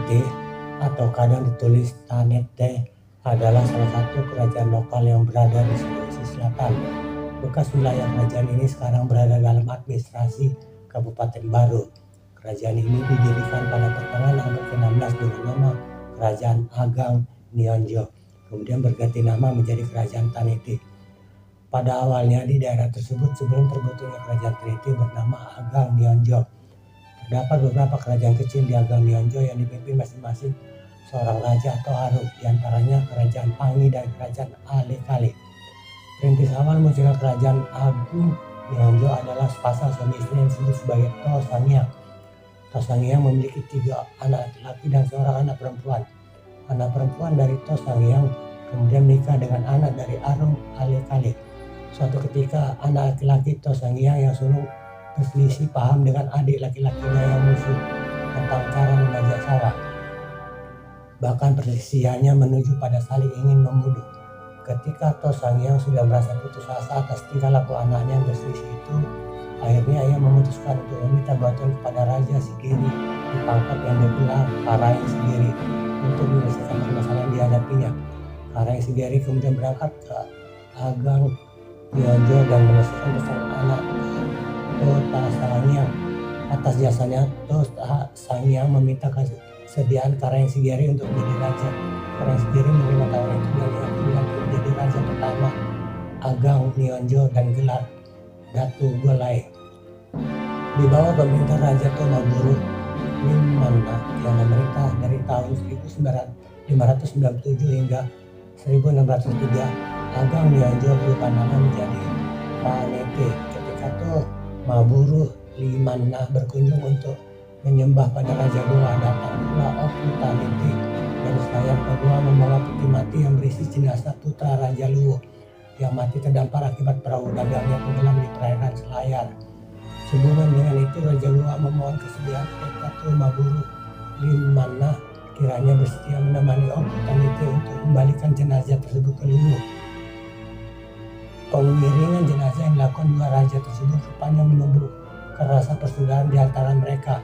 Tanete atau kadang ditulis Tanete adalah salah satu kerajaan lokal yang berada di Sulawesi Selatan. Bekas wilayah kerajaan ini sekarang berada dalam administrasi Kabupaten Baru. Kerajaan ini didirikan pada pertengahan abad ke-16 dengan nama Kerajaan Agang Nionjo, kemudian berganti nama menjadi Kerajaan Tanete. Pada awalnya di daerah tersebut sebelum terbentuknya Kerajaan Tanete bernama Agang Nionjo. Terdapat beberapa kerajaan kecil di Agang Nionjo yang dipimpin masing-masing seorang raja atau arum, diantaranya Kerajaan Pangi dan Kerajaan Alekale. Perintis awal munculnya Kerajaan Agung Nionjo adalah sepasang suami istri yang disebut sebagai To Sangiang. To Sangiang memiliki 3 anak laki-laki dan seorang anak perempuan. Anak perempuan dari To Sangiang kemudian menikah dengan anak dari Arum Alekale. Suatu ketika anak laki-laki To Sangiang yang sulung berselisih paham dengan adik laki-lakinya yang musuh tentang cara membajak sawah. Bahkan perselisihannya menuju pada saling ingin membunuh. Ketika To Sangiang sudah merasa putus asa atas tingkah laku anaknya yang berselisih itu, akhirnya ia memutuskan untuk meminta bantuan kepada Raja Sigiri di pangkat yang bergelar Karaeng Sigiri untuk menyelesaikan permasalahan dihadapinya. Karaeng Sigiri kemudian berangkat ke Agang Nionjo dan menyelesaikan pesan anak To Sangiang. Atas jasanya, To Sangiang meminta kesediaan Karaeng Sigiri untuk menjadi raja. Karaeng Sigiri menerima tawaran itu dan ia pilihan untuk menjadi raja pertama Agang Nionjo dan gelar Datu Golai. Di bawah pemerintah Raja Tomaburu Limana yang memerintah dari tahun 1597 hingga 1603, Agang Nionjo berubah nama menjadi Tanete. Ketika Tomaburu Limana berkunjung untuk menyembah pada Raja Goa, datang pula Oku Tanete dari Selayar ke Goa membawa peti mati yang berisi jenazah putra Raja Luo yang mati terdampar akibat perahu dagangnya tenggelam di perairan Selayar. Sehubungan dengan itu, Raja Goa memohon kesediaan kepada Tomaburu Limana kiranya bersedia menemani Oku Tanete untuk membalikan jenazah tersebut ke Luo. Pengiringan jenazah yang dilakukan 2 raja tersebut rupanya menumbuhkan rasa persaudaraan di antara mereka.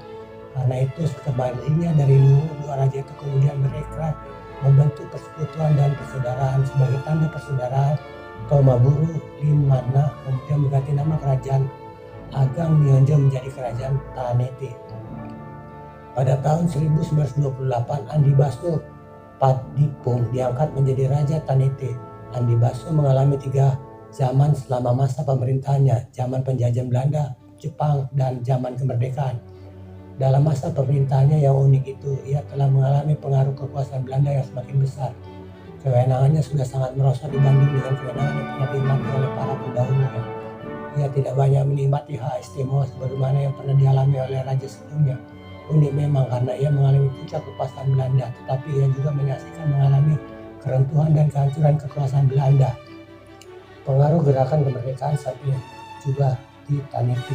Karena itu kembalinya dari Luo, 2 raja itu kemudian berikrar membentuk persekutuan dan persaudaraan. Sebagai tanda persaudaraan, Tomaburu Limana kemudian mengganti nama Kerajaan Agang Nionjo menjadi Kerajaan Tanete. Pada tahun 1928, Andi Baso Padipung diangkat menjadi Raja Tanete. Andi Baso mengalami 3 zaman selama masa pemerintahannya, zaman penjajahan Belanda, Jepang, dan zaman kemerdekaan. Dalam masa pemerintahannya yang unik itu, ia telah mengalami pengaruh kekuasaan Belanda yang semakin besar. Kewenangannya sudah sangat merosot dibanding dengan kewenangan yang pernah dinikmati oleh para pendahulunya. Ia tidak banyak menikmati hak istimewa sebagaimana yang pernah dialami oleh raja sebelumnya. Unik memang karena ia mengalami puncak kekuasaan Belanda, tetapi ia juga menyaksikan mengalami keruntuhan dan kehancuran kekuasaan Belanda. Pengaruh gerakan kemerdekaan saat ini juga di Tanete.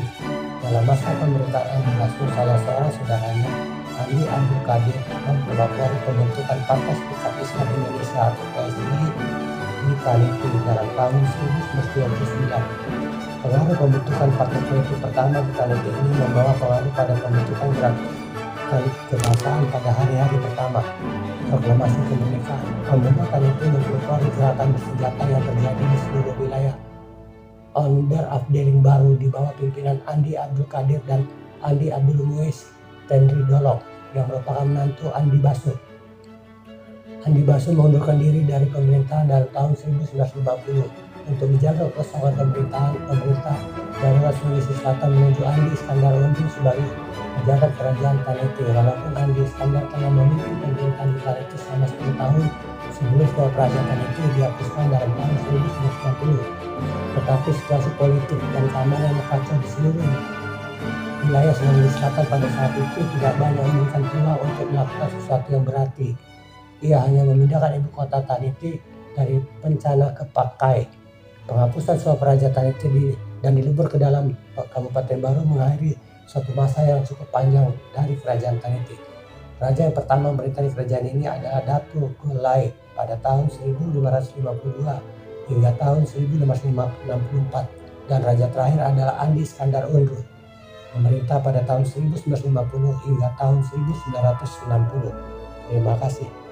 Dalam masa pemerintahan Andi Baso, salah seorang saudaranya, Ali Abdul Qadir, mempelopori pembentukan Partai Serikat Islam Indonesia atau PSI di Tanete dalam tahun 1939. Pengaruh pembentukan partai politik pertama di Tanete ini membawa pengaruh pada pembentukan gerakan kebangsaan pada hari-hari pertama proklamasi kemerdekaan. Pemuda Tanete mempelopori gerakan bersenjata yang terjadi di seluruh wilayah Onder Afdeling Baru di bawah pimpinan Andi Abdul Qadir dan Andi Abdul Muiz Tendri Dolok yang merupakan menantu Andi Baso. Andi Baso mengundurkan diri dari pemerintahan dalam tahun 1950 untuk menjaga kekosongan pemerintah darurat Sulawesi Selatan menuju Andi Iskandar Undu sebagai penjaga kerajaan Tanete. Walaupun Andi Iskandar telah memimpin pemerintahan di Tanete selama 10 tahun sebelum kerajaan Tanete dihapuskan dalam tahun 1990. Tetapi situasi politik dan keamanan yang kacau di seluruh wilayah Sulawesi Selatan pada saat itu tidak banyak memberikan peluang untuk melakukan sesuatu yang berarti. Ia hanya memindahkan ibu kota Tanete dari Pencana ke Pakai. Penghapusan sebuah kerajaan Tanete dan dilebur ke dalam Kabupaten Baru mengakhiri suatu masa yang cukup panjang dari kerajaan Tanete. Raja yang pertama memerintahi kerajaan ini adalah Datu Golai pada tahun 1552 hingga tahun 1564 dan raja terakhir adalah Andi Iskandar Undu, memerintah pada tahun 1950 hingga tahun 1960. Terima kasih.